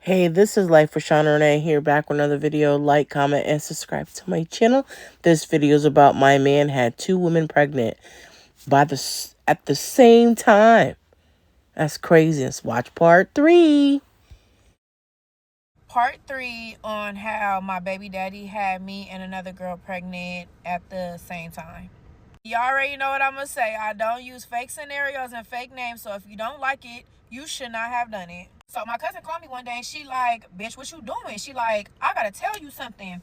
Hey, this is Life with Shauna Renee here, back with another video. Like, comment, and subscribe to my channel. This video is about my man had 2 women pregnant at the same time. That's crazy. Let's watch part 3. Part 3 on how my baby daddy had me and another girl pregnant at the same time. Y'all already know what I'm gonna say. I don't use fake scenarios and fake names, so if you don't like it, you should not have done it. So my cousin called me one day and she like, bitch, what you doing? She like, I gotta tell you something.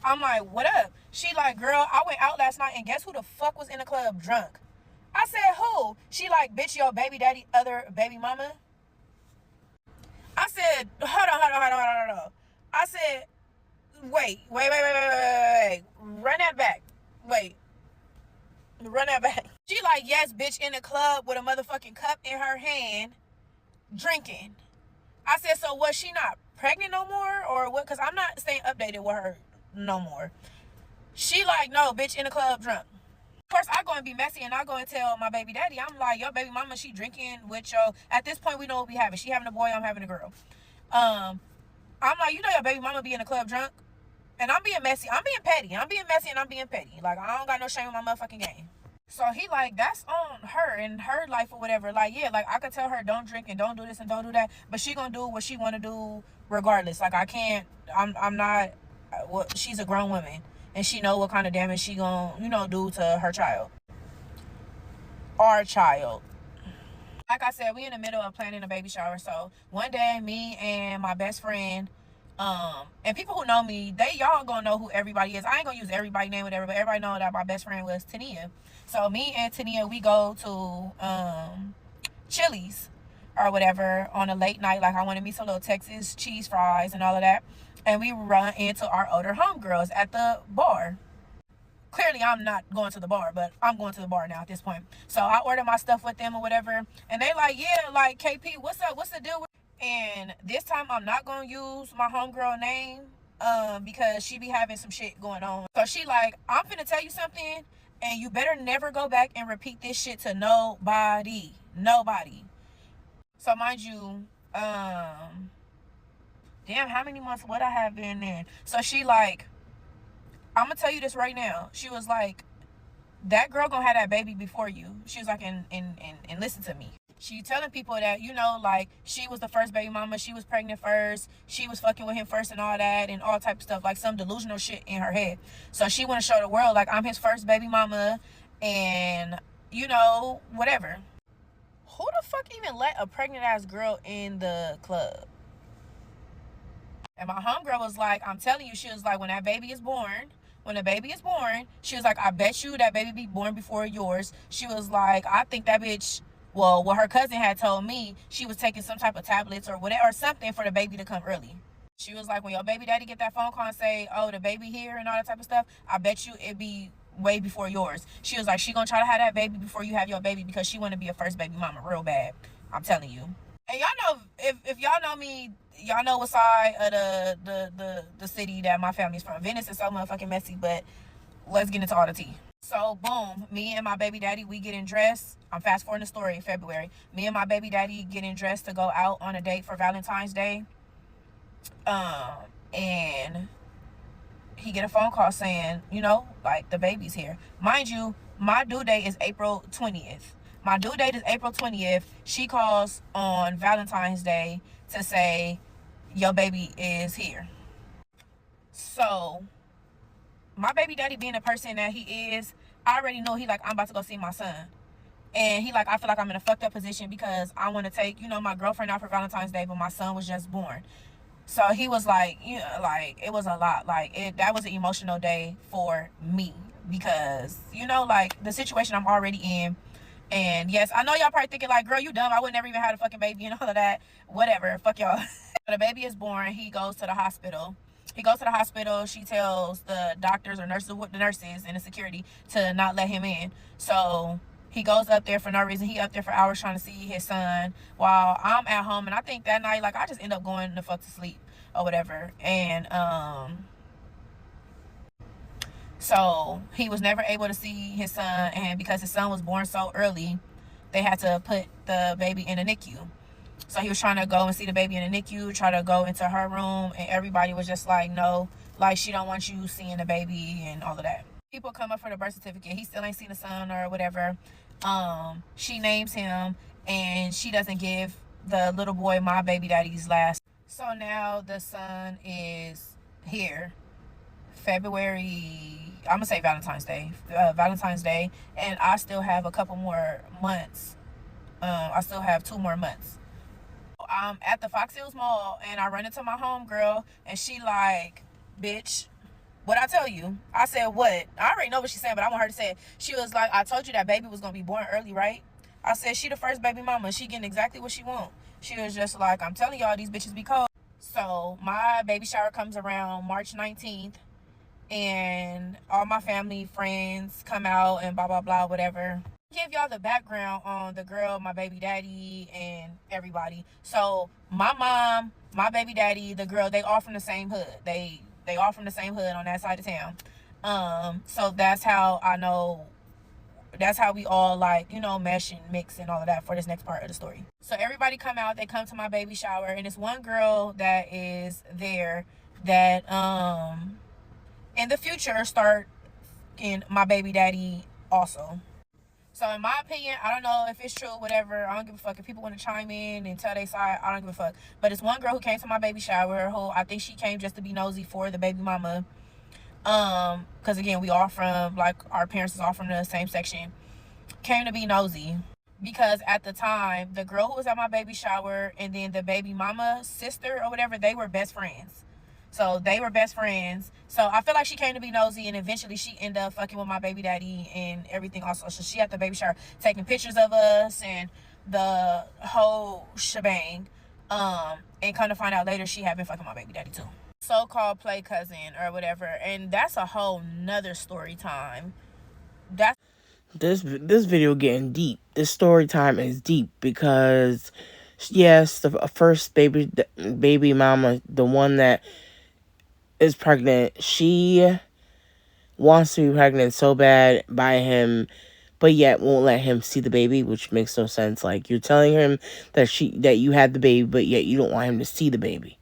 I'm like, what up? She like, girl, I went out last night and guess who the fuck was in the club drunk? I said, who? She like, bitch, your baby daddy, other baby mama. I said, hold on. I said, wait. Run that back. Run that back. She like, yes, bitch, in the club with a motherfucking cup in her hand, drinking. I said, so was she not pregnant no more or what? Because I'm not staying updated with her no more. She like, no, bitch, in the club drunk. Of course, I go and be messy and I go and tell my baby daddy, I'm like, yo, baby mama, she drinking with your, at this point, we know what we having. She having a boy, I'm having a girl. I'm like, you know your baby mama be in the club drunk? And I'm being messy. I'm being petty. I'm being messy and I'm being petty. Like, I don't got no shame in my motherfucking game. So he like, that's on her and her life or whatever. Like, yeah, like I could tell her don't drink and don't do this and don't do that, but she gonna do what she wanna do regardless. Like I can't, I'm not, well, she's a grown woman and she know what kind of damage she gonna, do to her child. Our child. Like I said, we in the middle of planning a baby shower. So one day, me and my best friend, and people who know me, y'all gonna know who everybody is. I ain't gonna use everybody's name, whatever, but everybody know that my best friend was Tania. So me and Tania, we go to Chili's or whatever on a late night. Like I wanted me some little Texas cheese fries and all of that, and we run into our older homegirls at the bar. Clearly I'm not going to the bar, but I'm going to the bar now at this point. So I order my stuff with them or whatever, and they like, yeah, like, KP, what's up? What's the deal with? And this time I'm not gonna use my homegirl name because she be having some shit going on. So she like, I'm finna tell you something, and you better never go back and repeat this shit to nobody. So mind you, damn, how many months would I have been in? So she like, I'm gonna tell you this right now. She was like, that girl gonna have that baby before you. She was like, and listen to me. She telling people that, like, she was the first baby mama. She was pregnant first. She was fucking with him first and all that and all type of stuff. Like some delusional shit in her head. So she want to show the world, like, I'm his first baby mama and, whatever. Who the fuck even let a pregnant ass girl in the club? And my homegirl was like, I'm telling you, she was like, when the baby is born, she was like, I bet you that baby be born before yours. She was like, I think that bitch, well, what her cousin had told me, she was taking some type of tablets or whatever, or something for the baby to come early. She was like, when your baby daddy get that phone call and say, oh, the baby here and all that type of stuff, I bet you it be way before yours. She was like, she gonna try to have that baby before you have your baby because she want to be a first baby mama real bad. I'm telling you. And y'all know, if y'all know me, y'all know what side of the city that my family's from. Venice is so motherfucking messy, but let's get into all the tea. So boom, me and my baby daddy, we getting dressed. I'm fast forwarding the story in February. Me and my baby daddy getting dressed to go out on a date for Valentine's Day. And he get a phone call saying, like, the baby's here. Mind you, my due date is April 20th. My due date is April 20th. She calls on Valentine's Day to say, your baby is here. So, my baby daddy being the person that he is, I already know he like, I'm about to go see my son. And he like, I feel like I'm in a fucked up position because I want to take, my girlfriend out for Valentine's Day, but my son was just born. So he was like, like, it was a lot. Like, that was an emotional day for me because, like, the situation I'm already in. And yes, I know y'all probably thinking like, girl, you dumb. I would never even had a fucking baby and all of that. Whatever. Fuck y'all. The baby is born. He goes to the hospital. She tells the doctors or nurses and the security to not let him in. So he goes up there for no reason. He up there for hours trying to see his son while I'm at home. And I think that night, like, I just end up going the fuck to sleep or whatever. And, so he was never able to see his son, and because his son was born so early, they had to put the baby in a NICU. So he was trying to go and see the baby in the NICU, try to go into her room, and everybody was just like, no, like she don't want you seeing the baby and all of that. People come up for the birth certificate. He still ain't seen the son or whatever. She names him, and she doesn't give the little boy my baby daddy's last. So now the son is here. February, I'm gonna say Valentine's Day, and I still have a couple more months. I still have 2 more months. I'm at the Fox Hills Mall, and I run into my homegirl, and she like, bitch, what I tell you? I said, what? I already know what she's saying, but I want her to say it. She was like, I told you that baby was gonna be born early, right? I said, she the first baby mama. She getting exactly what she want. She was just like, I'm telling y'all, these bitches be cold. So my baby shower comes around March 19th, and all my family, friends come out and blah, blah, blah, whatever. Give y'all the background on the girl, my baby daddy, and everybody. So my mom, my baby daddy, the girl, they all from the same hood. They all from the same hood on that side of town. So that's how I know, that's how we all like, you know, mesh and mix and all of that for this next part of the story. So everybody come out, they come to my baby shower, and it's one girl that is there that in the future start in my baby daddy also. So in my opinion, I don't know if it's true, whatever. I don't give a fuck. If people want to chime in and tell their side, I don't give a fuck. But it's one girl who came to my baby shower, who I think she came just to be nosy for the baby mama. Because again, we all from, like, our parents is all from the same section. Came to be nosy. Because at the time, the girl who was at my baby shower and then the baby mama sister or whatever, they were best friends. So they were best friends. So I feel like she came to be nosy, and eventually she ended up fucking with my baby daddy and everything also. So she at the baby shower taking pictures of us and the whole shebang. And kind of find out later she had been fucking my baby daddy too. So-called play cousin or whatever. And that's a whole nother story time. That's this video getting deep. This story time is deep because yes, the first baby mama, the one that is pregnant, she wants to be pregnant so bad by him, but yet won't let him see the baby, which makes no sense. Like, you're telling him that you had the baby, but yet you don't want him to see the baby.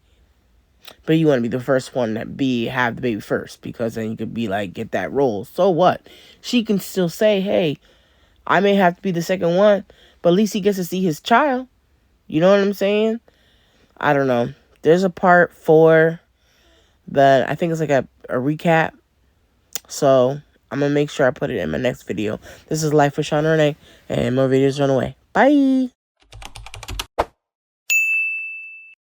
But you want to be the first one that have the baby first, because then you could be like, get that role. So what? She can still say, hey, I may have to be the second one, but at least he gets to see his child. You know what I'm saying? I don't know. There's a part 4 that I think it's like a recap. So I'm going to make sure I put it in my next video. This is Life with Shauna Renee, and more videos on the way. Bye!